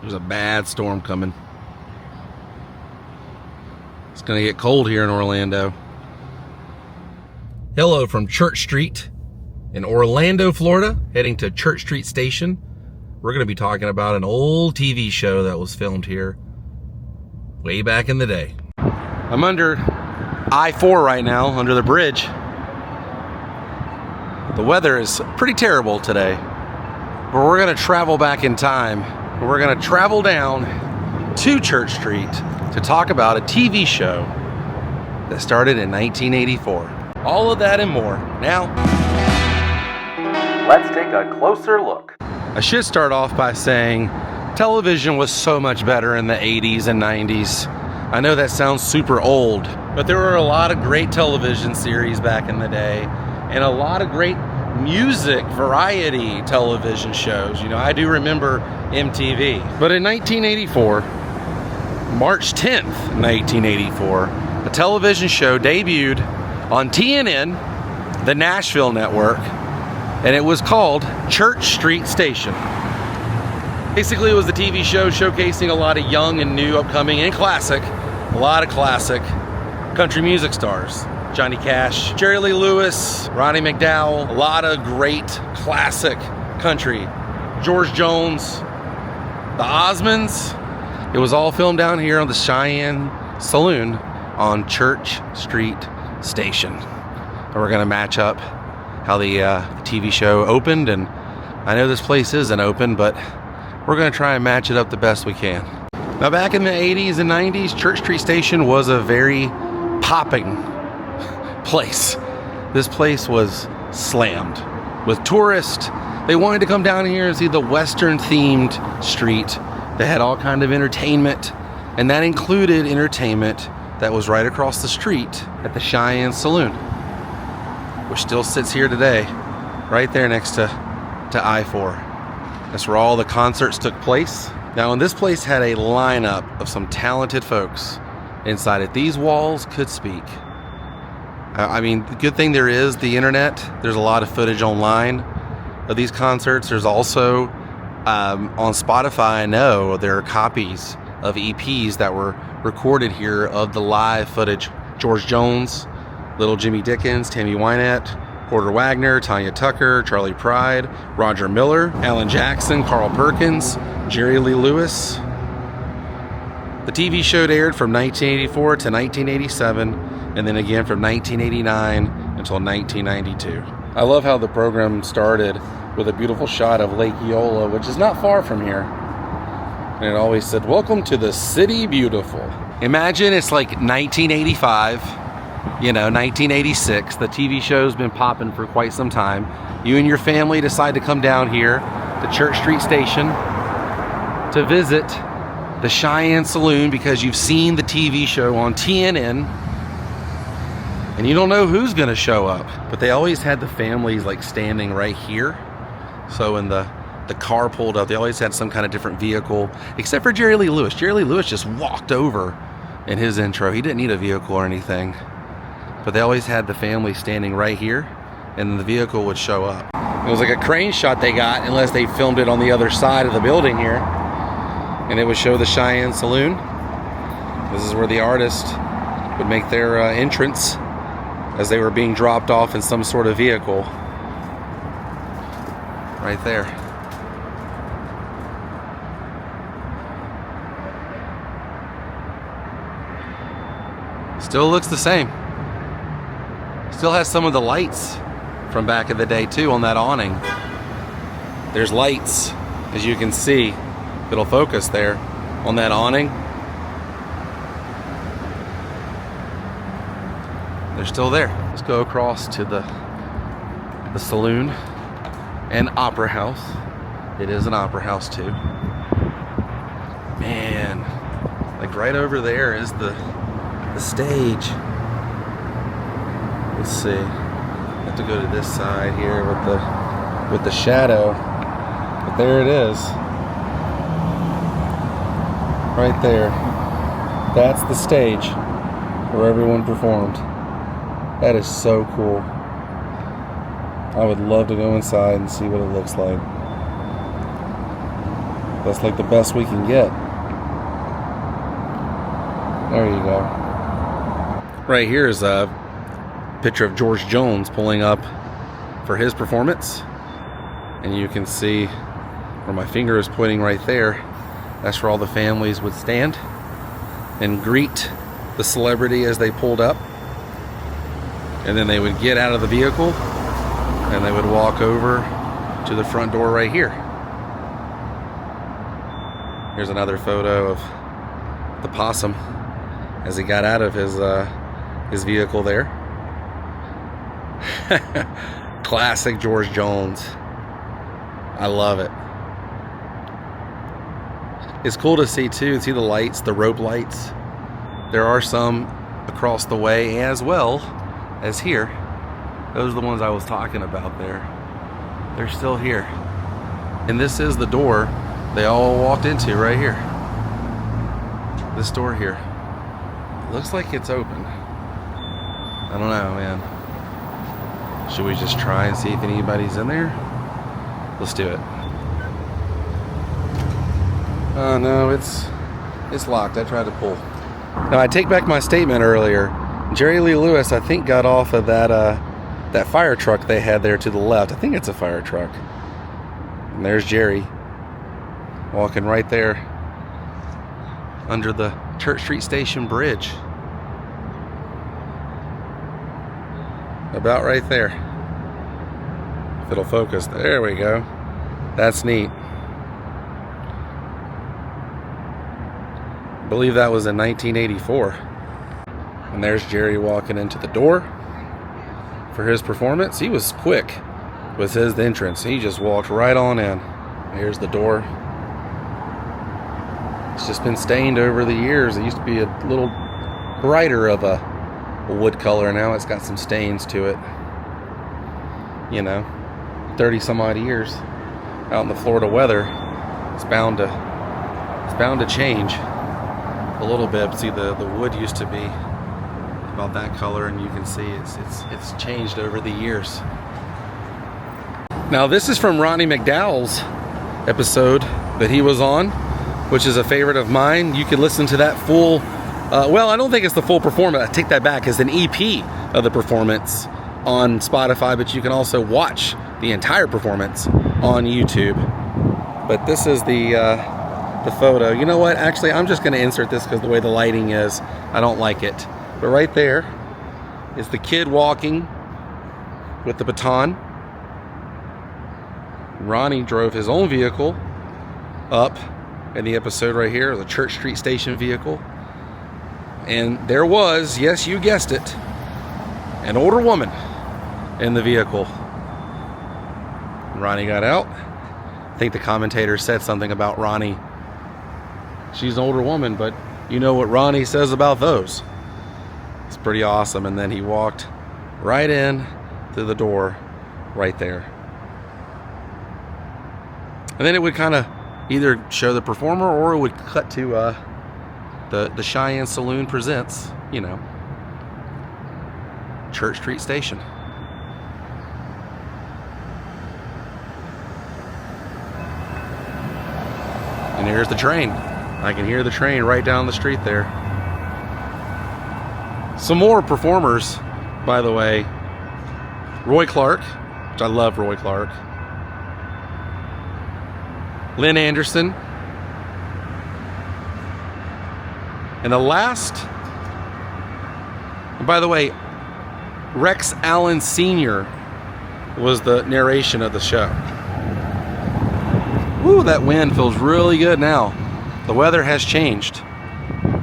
There's a bad storm coming. It's gonna get cold here in Orlando. Hello from Church Street in Orlando, Florida, heading to Church Street Station. We're gonna be talking about an old TV show that was filmed here way back in the day. I'm under I-4 right now, under the bridge. The weather is pretty terrible today, but we're gonna travel back in time. We're gonna travel down to Church Street to talk about a TV show that started in 1984. All of that and more. Now, let's take a closer look. I should start off by saying television was so much better in the 80s and 90s. I know that sounds super old, but there were a lot of great television series back in the day and a lot of great music variety television shows. You know, I do remember MTV. But in 1984, March 10th, 1984, a television show debuted on TNN, the Nashville network, and it was called Church Street Station. Basically, it was a TV show showcasing a lot of young and new, upcoming, and a lot of classic country music stars. Johnny Cash, Jerry Lee Lewis, Ronnie McDowell, a lot of great classic country. George Jones, the Osmonds. It was all filmed down here on the Cheyenne Saloon on Church Street Station. And we're gonna match up how the TV show opened, and I know this place isn't open, but we're gonna try and match it up the best we can. Now, back in the 80s and 90s, Church Street Station was a very popping place. This place was slammed with tourists. They wanted to come down here and see the Western themed street. They had all kind of entertainment, and that included entertainment that was right across the street at the Cheyenne Saloon, which still sits here today, right there next to I-4. That's where all the concerts took place. Now, and this place had a lineup of some talented folks inside it. These walls could speak. I mean, the good thing there is the internet. There's a lot of footage online of these concerts. There's also on Spotify, I know there are copies of EPs that were recorded here of the live footage. George Jones, Little Jimmy Dickens, Tammy Wynette, Porter Wagner, Tanya Tucker, Charlie Pride, Roger Miller, Alan Jackson, Carl Perkins, Jerry Lee Lewis. The TV show aired from 1984 to 1987, and then again from 1989 until 1992. I love how the program started with a beautiful shot of Lake Eola, which is not far from here. And it always said, "Welcome to the City Beautiful." Imagine it's like 1985, 1986. The TV show's been popping for quite some time. You and your family decide to come down here to Church Street Station to visit the Cheyenne Saloon because you've seen the TV show on TNN. And you don't know who's gonna show up, but they always had the families like standing right here. So when the car pulled up, they always had some kind of different vehicle, except for Jerry Lee Lewis. Jerry Lee Lewis just walked over in his intro. He didn't need a vehicle or anything, but they always had the family standing right here, and the vehicle would show up. It was like a crane shot they got, unless they filmed it on the other side of the building here, and it would show the Cheyenne Saloon. This is where the artist would make their entrance as they were being dropped off in some sort of vehicle. Right there. Still looks the same. Still has some of the lights from back in the day too on that awning. There's lights, as you can see. It'll focus there on that awning. They're still there. Let's go across to the saloon and opera house. It is an opera house too. Man, like right over there is the stage. Let's see. I have to go to this side here with the shadow. But there it is. Right there. That's the stage where everyone performed. That is so cool. I would love to go inside and see what it looks like. That's like the best we can get. There you go. Right here is a picture of George Jones pulling up for his performance. And you can see where my finger is pointing right there. That's where all the families would stand and greet the celebrity as they pulled up. And then they would get out of the vehicle and they would walk over to the front door right here. Here's another photo of the possum as he got out of his vehicle there. Classic George Jones. I love it. It's cool to see too, see the lights, the rope lights. There are some across the way as well as here. Those are the ones I was talking about there. They're still here. And this is the door they all walked into right here. This door here. Looks like it's open. I don't know, man. Should we just try and see if anybody's in there? Let's do it. Oh no, it's locked. I tried to pull. Now I take back my statement earlier. Jerry Lee Lewis, I think, got off of that fire truck they had there to the left. I think it's a fire truck. And there's Jerry walking right there under the Church Street Station bridge. About right there. If it'll focus. There we go. That's neat. I believe that was in 1984. And there's Jerry walking into the door for his performance. He was quick with his entrance. He just walked right on in. Here's the door. It's just been stained over the years. It used to be a little brighter of a wood color. Now it's got some stains to it. You know, 30 some odd years out in the Florida weather. It's bound to change a little bit. See, the wood used to be about that color, and you can see it's changed over the years. Now this is from Ronnie McDowell's episode that he was on, which is a favorite of mine. You can listen to that full, well, I don't think it's the full performance. I take that back. It's an EP of the performance on Spotify, but you can also watch the entire performance on YouTube. But this is the photo. You know what? Actually, I'm just going to insert this because the way the lighting is, I don't like it. But right there is the kid walking with the baton. Ronnie drove his own vehicle up in the episode right here, the Church Street Station vehicle. And there was, yes, you guessed it, an older woman in the vehicle. Ronnie got out. I think the commentator said something about Ronnie. She's an older woman, but you know what Ronnie says about those. It's pretty awesome. And then he walked right in through the door right there. And then it would kind of either show the performer or it would cut to the Cheyenne Saloon presents, you know, Church Street Station. And here's the train. I can hear the train right down the street there. Some more performers, by the way. Roy Clark, which I love Roy Clark. Lynn Anderson. And the last, and by the way, Rex Allen Sr. was the narration of the show. Woo, that wind feels really good now. The weather has changed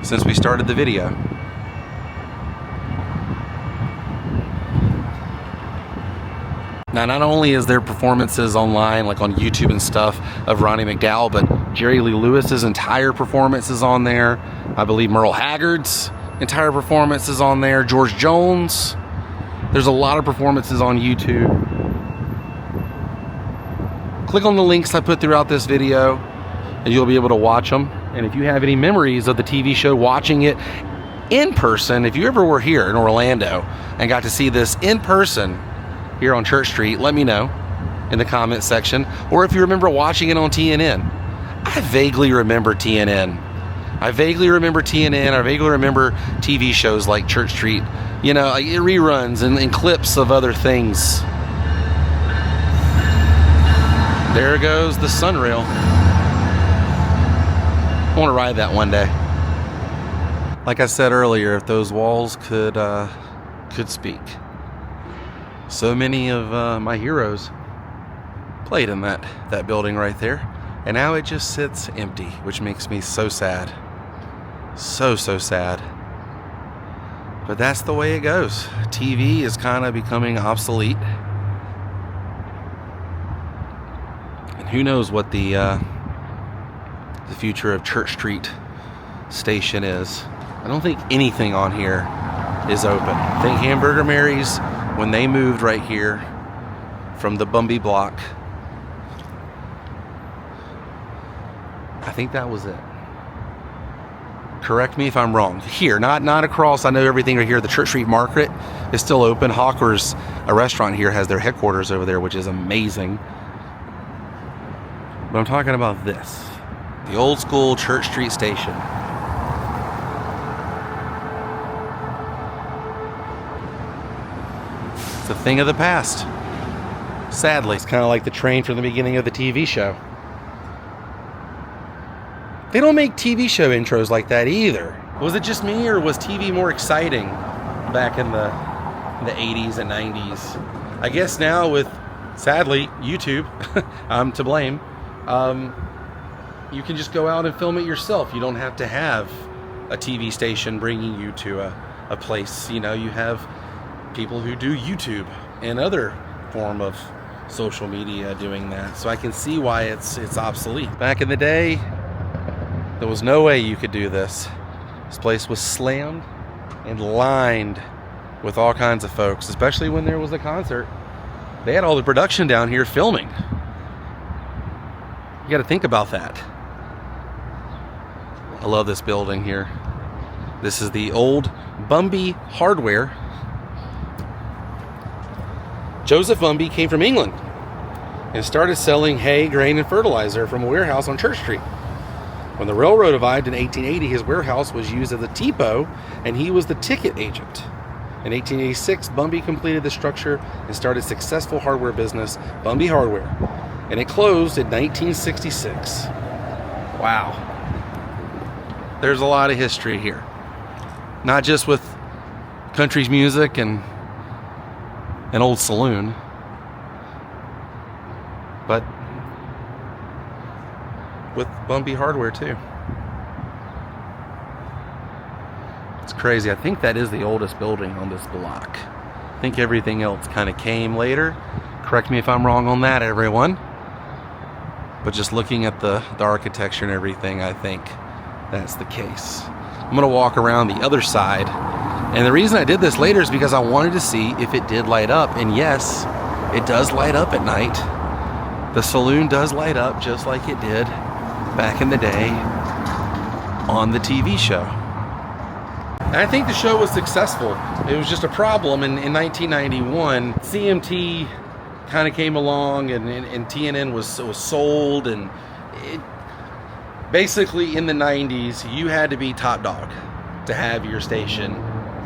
since we started the video. Now, not only is there performances online, like on YouTube and stuff, of Ronnie McDowell, but Jerry Lee Lewis's entire performance is on there. I believe Merle Haggard's entire performance is on there. George Jones. There's a lot of performances on YouTube. Click on the links I put throughout this video, and you'll be able to watch them. And if you have any memories of the TV show, watching it in person, if you ever were here in Orlando and got to see this in person, here on Church Street, let me know in the comments section. Or if you remember watching it on TNN. I vaguely remember TNN. I vaguely remember TNN. I vaguely remember TV shows like Church Street. You know, like reruns and clips of other things. There goes the Sunrail. I want to ride that one day. Like I said earlier, if those walls could speak. So many of my heroes played in that building right there. And now it just sits empty, which makes me so sad. So sad. But that's the way it goes. TV is kind of becoming obsolete. And who knows what the future of Church Street Station is. I don't think anything on here is open. I think Hamburger Mary's, when they moved right here from the Bumby block, I think that was it. Correct me if I'm wrong. Here, not across. I know everything right here. The Church Street Market is still open. Hawker's, a restaurant here, has their headquarters over there, which is amazing. But I'm talking about this. The old school Church Street Station. It's a thing of the past. Sadly, it's kind of like the train from the beginning of the TV show. They don't make TV show intros like that either. Was it just me, or was TV more exciting back in the 80s and 90s? I guess now with, sadly, YouTube, I'm to blame, you can just go out and film it yourself. You don't have to have a TV station bringing you to a place. You know, you have people who do YouTube and other form of social media doing that. So I can see why it's obsolete. Back in the day, there was no way you could do this. This place was slammed and lined with all kinds of folks, especially when there was a concert. They had all the production down here filming. You got to think about that. I love this building here. This is the old Bumby Hardware. Joseph Bumby came from England and started selling hay, grain, and fertilizer from a warehouse on Church Street. When the railroad arrived in 1880, his warehouse was used as a depot, and he was the ticket agent. In 1886, Bumby completed the structure and started successful hardware business, Bumby Hardware, and it closed in 1966. Wow. There's a lot of history here. Not just with country music and an old saloon, but with Bumby Hardware too. It's crazy. I think that is the oldest building on this block. I think everything else kind of came later. Correct me if I'm wrong on that, everyone. But just looking at the architecture and everything, I think that's the case. I'm gonna walk around the other side. And the reason I did this later is because I wanted to see if it did light up. And yes, it does light up at night. The saloon does light up just like it did back in the day on the TV show. And I think the show was successful. It was just a problem in 1991. CMT kind of came along and TNN was sold, and it, basically in the 90s you had to be top dog to have your station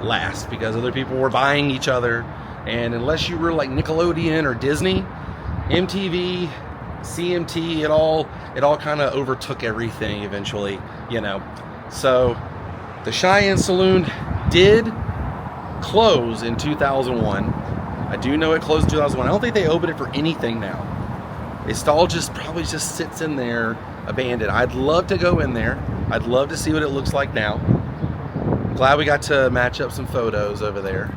last because other people were buying each other, and unless you were like Nickelodeon or Disney, MTV, CMT, it all kind of overtook everything eventually, you know. So the Cheyenne Saloon did close in 2001. I do know it closed in 2001. I don't think they opened it for anything now. It all probably just sits in there abandoned. I'd love to go in there. I'd love to see what it looks like now. I'm glad we got to match up some photos over there.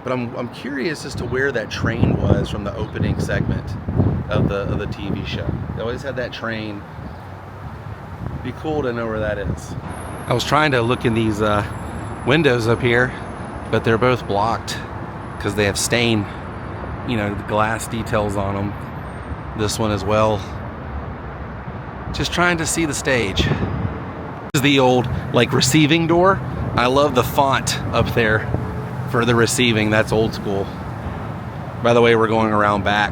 But I'm curious as to where that train was from the opening segment of the TV show. They always had that train. It'd be cool to know where that is. I was trying to look in these windows up here, but they're both blocked because they have stain, you know, the glass details on them. This one as well. Just trying to see the stage. This is the old like receiving door. I love the font up there for the receiving. That's old school. By the way, we're going around back.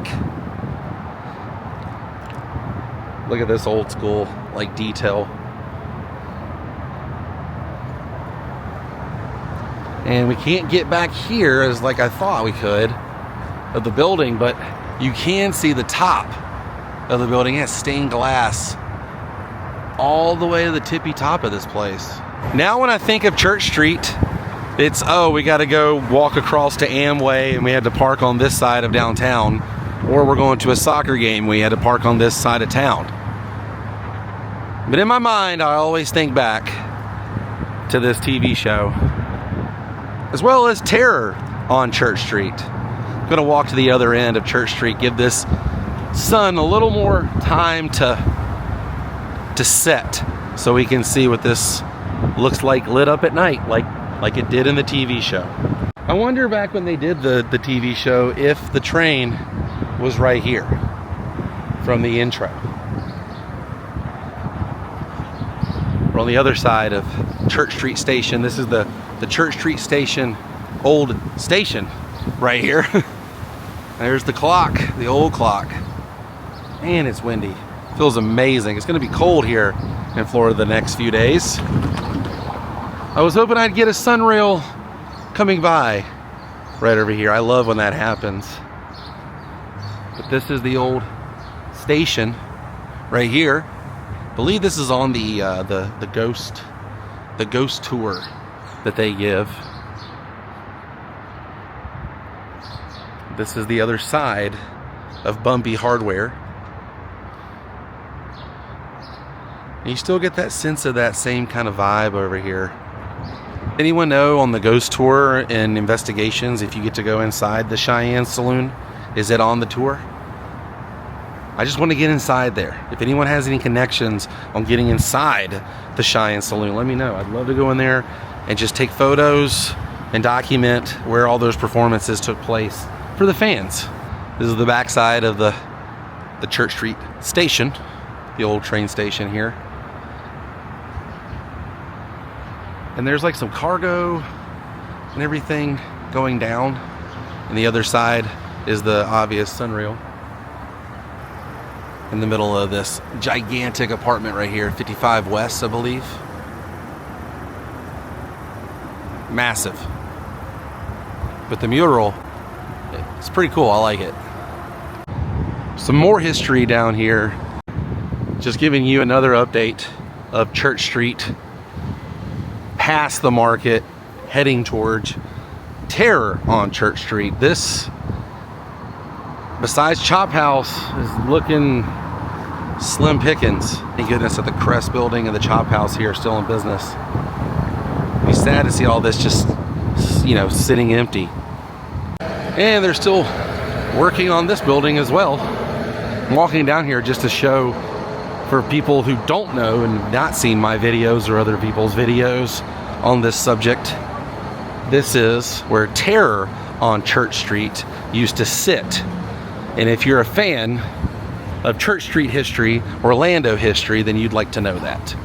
Look at this old school like detail. And we can't get back here as like I thought we could of the building, but you can see the top of the building. It has stained glass all the way to the tippy top of this place. Now when I think of Church Street, it's, oh, we got to go walk across to Amway and we had to park on this side of downtown, or we're going to a soccer game, we had to park on this side of town. But in my mind, I always think back to this TV show, as well as Terror on Church Street. I'm gonna walk to the other end of Church Street, give this sun a little more time to set, so we can see what this looks like lit up at night, like it did in the TV show. I wonder back when they did the TV show if the train was right here from the intro. We're on the other side of Church Street Station. This is the Church Street Station, old station right here. There's the clock, the old clock. Man, it's windy. Feels amazing. It's gonna be cold here in Florida the next few days. I was hoping I'd get a sunrail coming by right over here. I love when that happens. But this is the old station right here. I believe this is on the ghost tour that they give. This is the other side of Bumpy Hardware. And you still get that sense of that same kind of vibe over here. Anyone know on the ghost tour and investigations if you get to go inside the Cheyenne Saloon? Is it on the tour? I just want to get inside there. If anyone has any connections on getting inside the Cheyenne Saloon, let me know. I'd love to go in there and just take photos and document where all those performances took place for the fans. This is the backside of the Church Street Station, the old train station here. And there's like some cargo and everything going down. And the other side is the obvious sunrail. In the middle of this gigantic apartment right here, 55 West, I believe. Massive. But the mural, it's pretty cool. I like it. Some more history down here. Just giving you another update of Church Street, past the market, heading towards Terror on Church Street. This, besides Chop House, is looking slim pickings. Thank goodness that the Crest building and the Chop House here are still in business. It'd be sad to see all this just, you know, sitting empty. And they're still working on this building as well. I'm walking down here just to show, for people who don't know and not seen my videos or other people's videos on this subject, this is where Terror on Church Street used to sit. And if you're a fan of Church Street history, Orlando history, then you'd like to know that.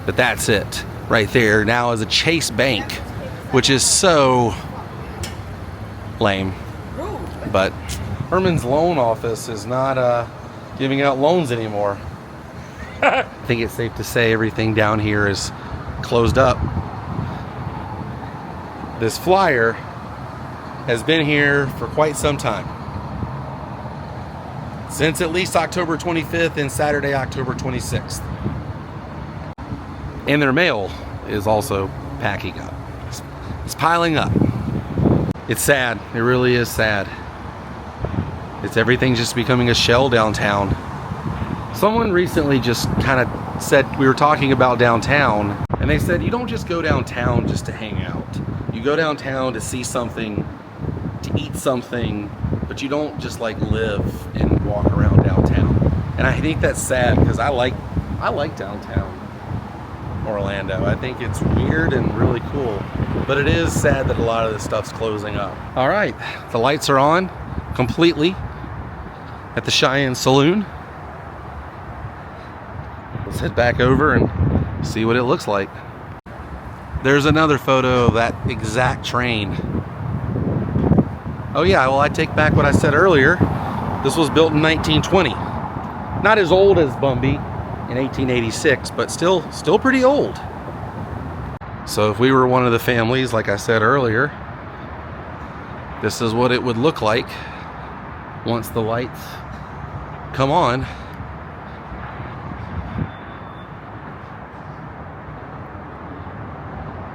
But that's it right there. Now is a Chase Bank, which is so lame. But Herman's loan office is not giving out loans anymore. I think it's safe to say everything down here is closed up. This flyer has been here for quite some time. Since at least October 25th and Saturday, October 26th. And their mail is also packing up. It's piling up. It's sad. It really is sad. Everything's just becoming a shell downtown. Someone recently just kind of said, we were talking about downtown, and they said, you don't just go downtown just to hang out. You go downtown to see something, to eat something, but you don't just like live and walk around downtown. And I think that's sad because I like downtown Orlando. I think it's weird and really cool, but it is sad that a lot of this stuff's closing up. All right, the lights are on completely at the Cheyenne Saloon. Let's head back over and see what it looks like. There's another photo of that exact train. Oh yeah, well I take back what I said earlier. This was built in 1920. Not as old as Bumby, in 1886, but still pretty old. So if we were one of the families, like I said earlier, this is what it would look like once the lights come on.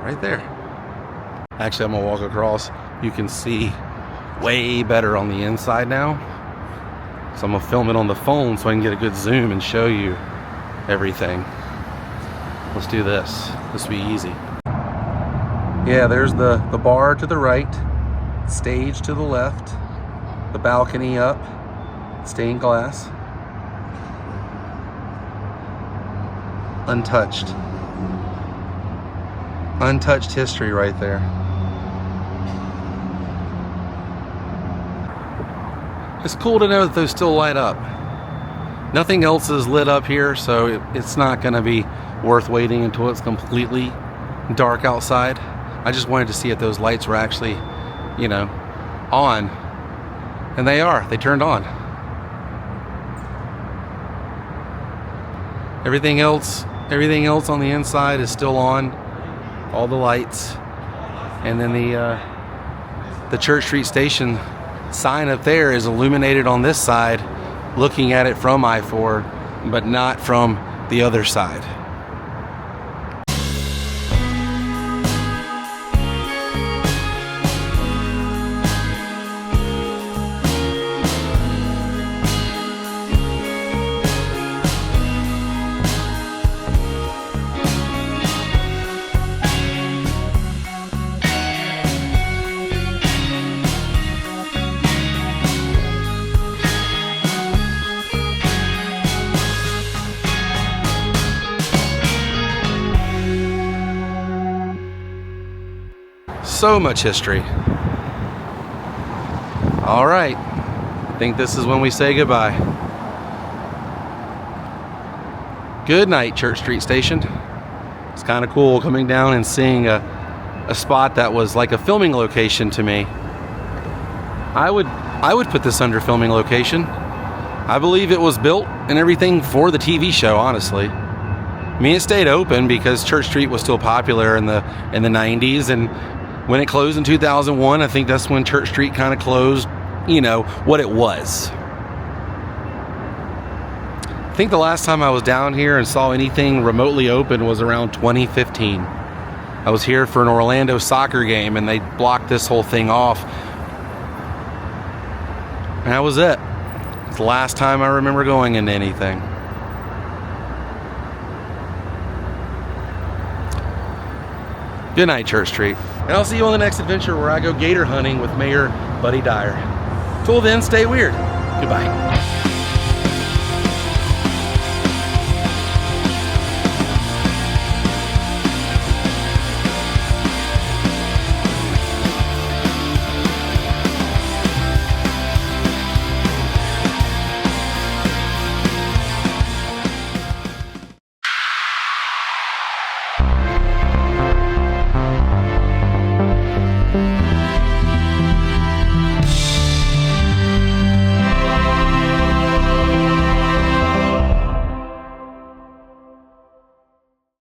Right there. Actually, I'm gonna walk across. You can see way better on the inside now. So I'm gonna film it on the phone so I can get a good zoom and show you everything. Let's do this. This will be easy. Yeah, there's the bar to the right, stage to the left, the balcony up, stained glass. Untouched. Untouched history right there. It's cool to know that those still light up. Nothing else is lit up here, so it's not going to be worth waiting until it's completely dark outside. I just wanted to see if those lights were actually, you know, on. And they are. They turned on. Everything else on the inside is still on. All the lights. And then the Church Street Station sign up there is illuminated on this side, looking at it from I-4, but not from the other side. So much history. All right, I think this is when we say goodbye. Good night, Church Street Station. It's kind of cool coming down and seeing a spot that was like a filming location to me. I would put this under filming location. I believe it was built and everything for the TV show, honestly. I mean, it stayed open because Church Street was still popular in the 90s, and when it closed in 2001, I think that's when Church Street kind of closed, you know, what it was. I think the last time I was down here and saw anything remotely open was around 2015. I was here for an Orlando soccer game and they blocked this whole thing off. And that was it. It's the last time I remember going into anything. Good night, Church Street. And I'll see you on the next adventure where I go gator hunting with Mayor Buddy Dyer. Till then, stay weird. Goodbye.